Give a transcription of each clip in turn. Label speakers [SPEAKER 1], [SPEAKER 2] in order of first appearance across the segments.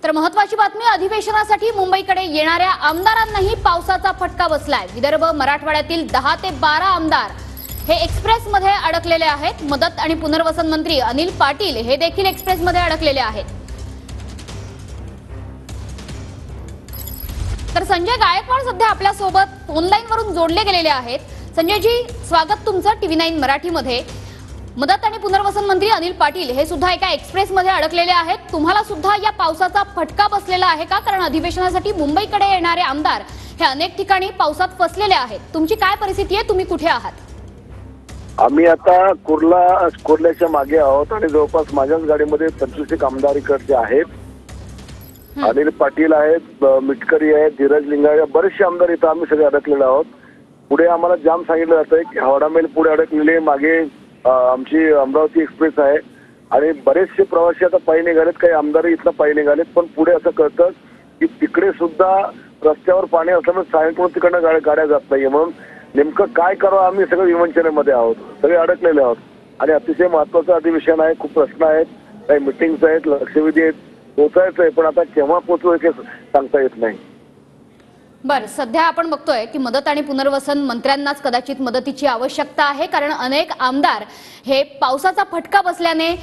[SPEAKER 1] तर महत्त्वाची बातमी, अधिवेशनासाठी मुंबईकडे येणाऱ्या आमदारांनाही पावसाचा फटका बसलाय। विदर्भ मराठवाड्यातील 10 ते 12 आमदार हे एक्सप्रेस मध्ये अडकलेले आहेत। मदत आणि पुनर्वसन मंत्री अनिल पाटील हे देखील एक्सप्रेस मध्ये अडकलेले आहेत। तर संजय गायकवाड सध्या आपल्या सोबत फोन लाईन वरून जोडले गेलेले आहेत। संजय जी, स्वागत तुमचं TV9 मराठीमध्ये। मदत आणि पुनर्वसन मंत्री अनिल पाटील हे सुद्धा एका एक्सप्रेस मध्ये अडकलेले आहेत। तुम्हाला सुद्धा या पावसाचा फटका बसलेला आहे का? कारण अधिवेशनासाठी मुंबईकडे येणारे आमदार हे अनेक ठिकाणी पावसात फसलेले आहेत। तुमची काय परिस्थिती आहे? तुम्ही कुठे आहात?
[SPEAKER 2] आम्ही आता कुर्ल्याच्या मागे आहोत आणि जवळपास माझ्याच गाडीमध्ये 25 आमदार इकडचे आहेत। अनिल पाटील आहेत, मिटकरी आहेत, धीरज लिंगाळे, बरेचसे आमदार इथं आम्ही सगळे अडकलेले आहोत। पुढे आम्हाला जाम सांगितलं जातंय की हावडा मेल पुढे अडकलेले, मागे आमची अमरावती एक्सप्रेस आहे आणि बरेचसे प्रवासी आता पायी निघालेत, काही आमदार इथनं पायी निघालेत। पण पुढे असं कळतं की तिकडे सुद्धा रस्त्यावर पाणी असल्यामुळे सायंकाळून तिकडनं गाड्या जात नाहीये। म्हणून नेमकं काय करावं, आम्ही सगळे विवंचनेमध्ये आहोत, सगळे अडकलेले आहोत आणि अतिशय महत्वाचं अधिवेशन आहे। खूप प्रश्न आहेत, काही मिटिंग्स आहेत, लक्षवेधी आहेत, पोहोचायचं आहे, पण आता केव्हा पोहोचू हे सांगता येत नाही।
[SPEAKER 1] बर, सध्या आपण बघतोय की मदत आणि पुनर्वसन मंत्र्यांनाच कदाचित मदतीची आवश्यकता आहे, कारण अनेक आमदार हे पावसाचा फटका बसल्याने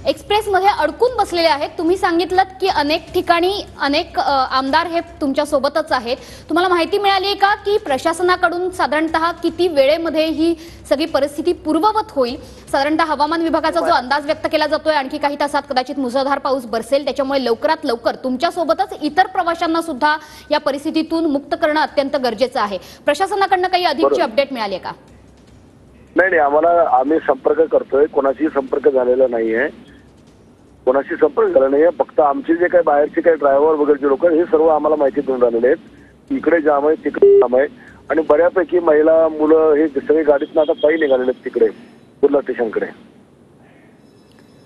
[SPEAKER 1] एक्सप्रेस मध्ये अडकून बसलेले आहेत। तुम्ही सांगितलं की अनेक ठिकाणी अनेक आमदार हे तुमच्या सोबतच आहेत। तुम्हाला माहिती मिळाली का की प्रशासनाकडून साधारणतः किती वेळेमध्ये ही सगळी परिस्थिती पूर्ववत होईल? साधारणतः हवामान विभागाचा जो अंदाज व्यक्त केला जातोय, आणखी काही तासात कदाचित मुसळधार पाऊस बरसेल, त्याच्यामुळे लवकरात लवकर तुमच्या सोबतच इतर प्रवाशांना सुद्धा या परिस्थितीतून मुक्त करणं अत्यंत गरजेचं आहे। प्रशासनाकडून काही अधिकची अपडेट मिळाली का?
[SPEAKER 2] नाही, आम्ही संपर्क करतोय, कोणाशी संपर्क झालेला नाहीये, कोणाशी संपर्क झाला नाहीये। फक्त आमचे जे काही बाहेरचे काही ड्रायव्हर वगैरे लोक हे सर्व आम्हाला माहिती देऊन राहिलेले आहेत, इकडे जाम आहे, तिकडे जाम आहे आणि बऱ्यापैकी महिला, मुलं हे सगळे गाडीतनं आता पायी निघालेले आहेत तिकडे कुर्ला स्टेशनकडे।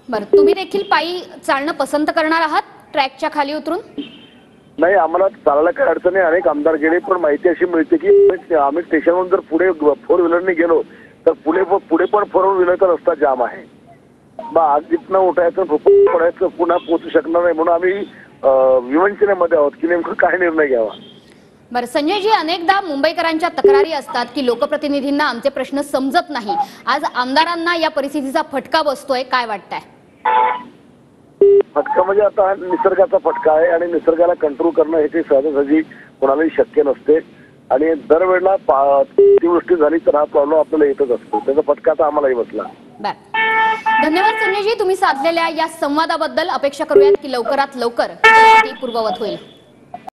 [SPEAKER 1] बरं, तुम्ही देखील पायी चालणं पसंत करणार आहात ट्रॅकच्या खाली उतरून?
[SPEAKER 2] नाही, आम्हाला चालायला काही अडचण नाही। अनेक आमदार गेले, पण माहिती अशी मिळते की आम्ही स्टेशनवरून जर पुढे 4 व्हीलरने गेलो तर पुढे पण 4 व्हीलरचा रस्ता जाम आहे। आज जिथनं उठायचं पडायचं पुन्हा पोहोचू शकणार नाही, म्हणून आम्ही विवंचनेमध्ये आहोत की नेमकं काय निर्णय घ्यावा।
[SPEAKER 1] बरं संजय जी, अनेकदा मुंबईकरांच्या तक्रारी असतात की लोकप्रतिनिधींना आमचे प्रश्न समजत नाही। आज आमदारांना या परिस्थितीचा फटका बसतोय, काय वाटतंय?
[SPEAKER 2] फटका म्हणजे आता निसर्गाचा फटका आहे आणि निसर्गाला कंट्रोल करणं हे काही सहजासहजी कोणालाही शक्य नसते आणि दरवेळेला अतिवृष्टी झाली तर हा प्रॉब्लेम आपल्याला येतच असतो, त्याचा फटका आता आम्हालाही बसला।
[SPEAKER 1] धन्यवाद संजय जी, तुम्ही साधलेल्या या संवादाबद्दल। अपेक्षा करूयात की लवकरात लवकर पूर्ववत होईल।